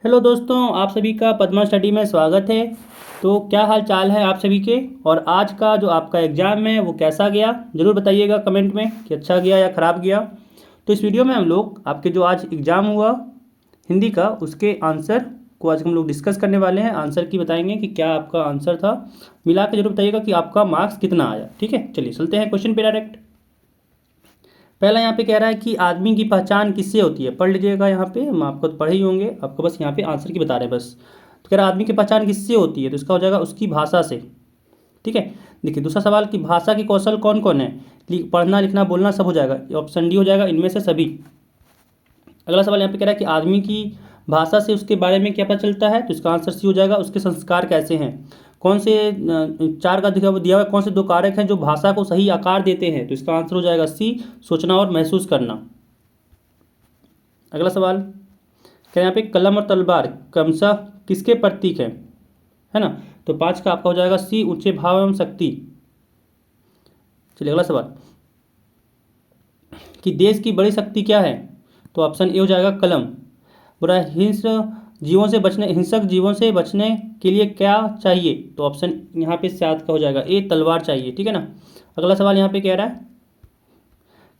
Hello दोस्तों, आप सभी का पद्मा स्टडी में स्वागत है। तो क्या हाल चाल है आप सभी के। और आज का जो आपका एग्ज़ाम है वो कैसा गया, ज़रूर बताइएगा कमेंट में कि अच्छा गया या ख़राब गया। तो इस वीडियो में हम लोग आपके जो आज एग्ज़ाम हुआ हिंदी का उसके आंसर को आज हम लोग डिस्कस करने वाले हैं। आंसर की बताएंगे कि क्या आपका आंसर था, मिला के जरूर बताइएगा कि आपका मार्क्स कितना आया। ठीक है, चलिए चलते हैं क्वेश्चन पे डायरेक्ट। पहला यहाँ पे कह रहा है कि आदमी की पहचान किससे होती है। पढ़ लीजिएगा, यहाँ पे हम आपको तो पढ़े ही होंगे, आपको बस यहाँ पे आंसर की बता रहे हैं बस। तो कह रहा है आदमी की पहचान किससे होती है, तो इसका हो जाएगा उसकी भाषा से। ठीक है, देखिए दूसरा सवाल कि भाषा के कौशल कौन कौन है। पढ़ना लिखना बोलना सब हो जाएगा, ऑप्शन डी हो जाएगा इनमें से सभी। अगला सवाल यहाँ पे कह रहा है कि आदमी की भाषा से उसके बारे में क्या पता चलता है, तो इसका आंसर सी हो जाएगा उसके संस्कार कैसे हैं। कौन से चार का दिया हुआ कौन से दो कारक हैं जो भाषा को सही आकार देते हैं, तो इसका आंसर हो जाएगा सी, सोचना और महसूस करना। अगला सवाल क्या यहाँ पे कलम और तलवार क्रमशः किसके प्रतीक है ना। तो 5 का आपका हो जाएगा सी, ऊंचे भाव एवं शक्ति। चलिए अगला सवाल कि देश की बड़ी शक्ति क्या है, तो ऑप्शन ए हो जाएगा कलम। बुरा हिंसक जीवों से बचने के लिए क्या चाहिए, तो ऑप्शन यहाँ पे 7 का हो जाएगा ए, तलवार चाहिए। ठीक है ना। अगला सवाल यहाँ पे कह रहा है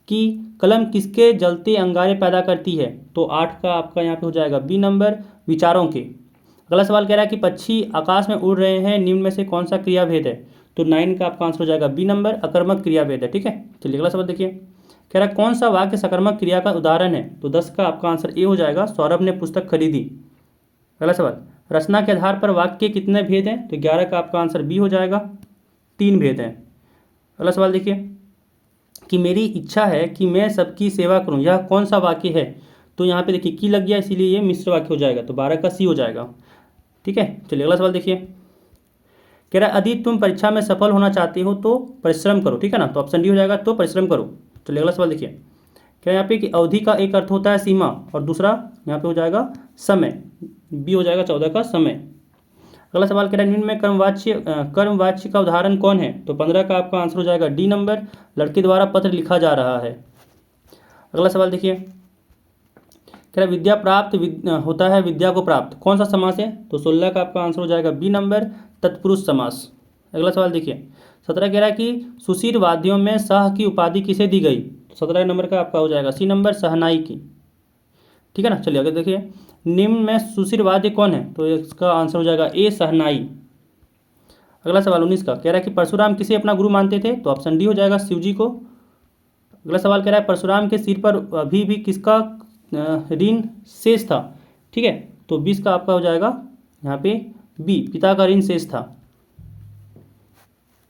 कि कलम किसके जलते अंगारे पैदा करती है, तो 8 का आपका यहाँ पे हो जाएगा बी नंबर, विचारों के। अगला सवाल कह रहा है कि पक्षी आकाश में उड़ रहे हैं, निम्न में से कौन सा क्रियाभेद है, तो 9 का आपका आंसर हो जाएगा बी नंबर, अकर्मक क्रियाभेद है। ठीक है, चलिए अगला सवाल देखिए। कह रहा है कौन सा वाक्य सकर्मक क्रिया का उदाहरण है, तो 10 का आपका आंसर ए हो जाएगा, सौरभ ने पुस्तक खरीदी। अगला सवाल रचना के आधार पर वाक्य के कितने भेद हैं, तो 11 का आपका आंसर बी हो जाएगा, 3 भेद हैं। अगला सवाल देखिए कि मेरी इच्छा है कि मैं सबकी सेवा करूं, यह कौन सा वाक्य है, तो यहाँ पे देखिए की लग गया इसीलिए ये मिश्र वाक्य हो जाएगा, तो 12 का सी हो जाएगा। ठीक है, चलिए अगला सवाल देखिए। कह रहा है यदि तुम परीक्षा में सफल होना चाहते हो तो परिश्रम करो। ठीक है ना, तो ऑप्शन डी हो जाएगा, तो परिश्रम करो। चलिए अगला सवाल देखिए। क्या यहाँ पे कि अवधि का एक अर्थ होता है सीमा और दूसरा यहाँ पे हो जाएगा समय, बी हो जाएगा 14 का समय। अगला सवाल कह रहा है निम्न में कर्मवाच्य का उदाहरण कौन है, तो 15 का आपका आंसर हो जाएगा डी नंबर, लड़के द्वारा पत्र लिखा जा रहा है। अगला सवाल देखिए। कह रहा है विद्या प्राप्त होता है विद्या को प्राप्त, कौन सा समास है, तो 16 का आपका आंसर हो जाएगा बी नंबर, तत्पुरुष समास। अगला सवाल देखिए। 17 कह रहा है कि सुशील वाद्यों में शाह की उपाधि किसे दी गई, तो 17 नंबर का आपका हो जाएगा सी नंबर, शहनाई की। ठीक है ना, चलिए आगे देखिए। निम्न में सुशील वाद्य कौन है, तो इसका आंसर हो जाएगा ए, शहनाई। अगला सवाल 19 का कह रहा है कि परशुराम किसे अपना गुरु मानते थे, तो ऑप्शन डी हो जाएगा शिव जी को। अगला सवाल कह रहा है परशुराम के सिर पर अभी भी किसका ऋण शेष था। ठीक है, तो 20 का आपका हो जाएगा यहाँ पे बी, पिता का ऋण शेष था।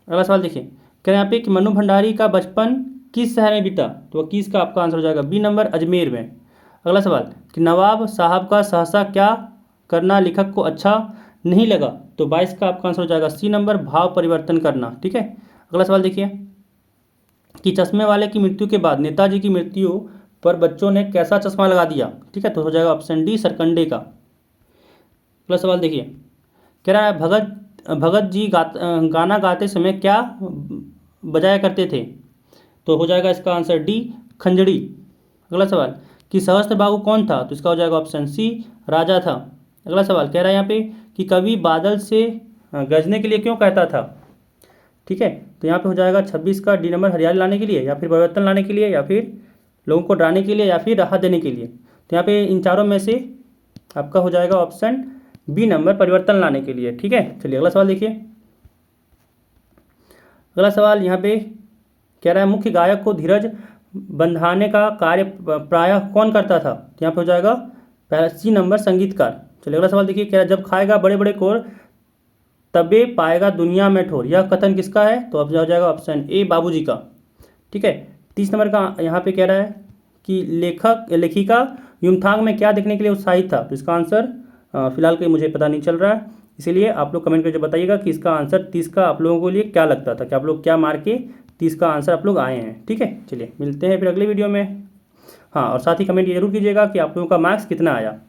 अगला सवाल देखिए। कह रहे हैं यहाँ पे कि मनु भंडारी का बचपन किस शहर में बीता, तो 21 का आपका आंसर हो जाएगा बी नंबर, अजमेर में। अगला सवाल कि नवाब साहब का सहसा क्या करना लेखक को अच्छा नहीं लगा, तो 22 का आपका आंसर हो जाएगा सी नंबर, भाव परिवर्तन करना। ठीक है, अगला सवाल देखिए कि चश्मे वाले की मृत्यु के बाद नेताजी की मृत्यु पर बच्चों ने कैसा चश्मा लगा दिया। ठीक है, तो हो जाएगा ऑप्शन डी, सरकंडे का। अगला सवाल देखिए। कह रहा है भगत जी गाना गाते समय क्या बजाया करते थे, तो हो जाएगा इसका आंसर डी, खंजड़ी। अगला सवाल कि सहस्त्रबाहु कौन था, तो इसका हो जाएगा ऑप्शन सी, राजा था। अगला सवाल कह रहा है यहाँ पे कि कवि बादल से गरजने के लिए क्यों कहता था। ठीक है, तो यहाँ पे हो जाएगा 26 का डी नंबर, हरियाली लाने के लिए या फिर परिवर्तन लाने के लिए या फिर लोगों को डराने के लिए या फिर राहत देने के लिए। तो यहाँ पे इन चारों में से आपका हो जाएगा ऑप्शन बी नंबर, परिवर्तन लाने के लिए। ठीक है, चलिए अगला सवाल देखिए। अगला सवाल यहाँ पे कह रहा है मुख्य गायक को धीरज बंधाने का कार्य प्रायः कौन करता था, तो यहाँ पे हो जाएगा पहला सी नंबर, संगीतकार। चलिए अगला सवाल देखिए। कह रहा है जब खाएगा बड़े बड़े कोर तबे पाएगा दुनिया में ठोर, यह कथन किसका है, तो अब हो जाएगा ऑप्शन ए, बाबूजी का। ठीक है, 30 नंबर का यहाँ पे कह रहा है कि लेखिका युमथांग में क्या देखने के लिए उत्साहित था, तो इसका आंसर फिलहाल के मुझे पता नहीं चल रहा है, इसीलिए आप लोग कमेंट करके बताइएगा कि इसका आंसर 30 का आप लोगों के लिए क्या लगता था, कि आप लोग क्या मार के 30 का आंसर आप लोग आए हैं। ठीक है, चलिए मिलते हैं फिर अगले वीडियो में। हाँ, और साथ ही कमेंट ये जरूर कीजिएगा कि आप लोगों का मार्क्स कितना आया।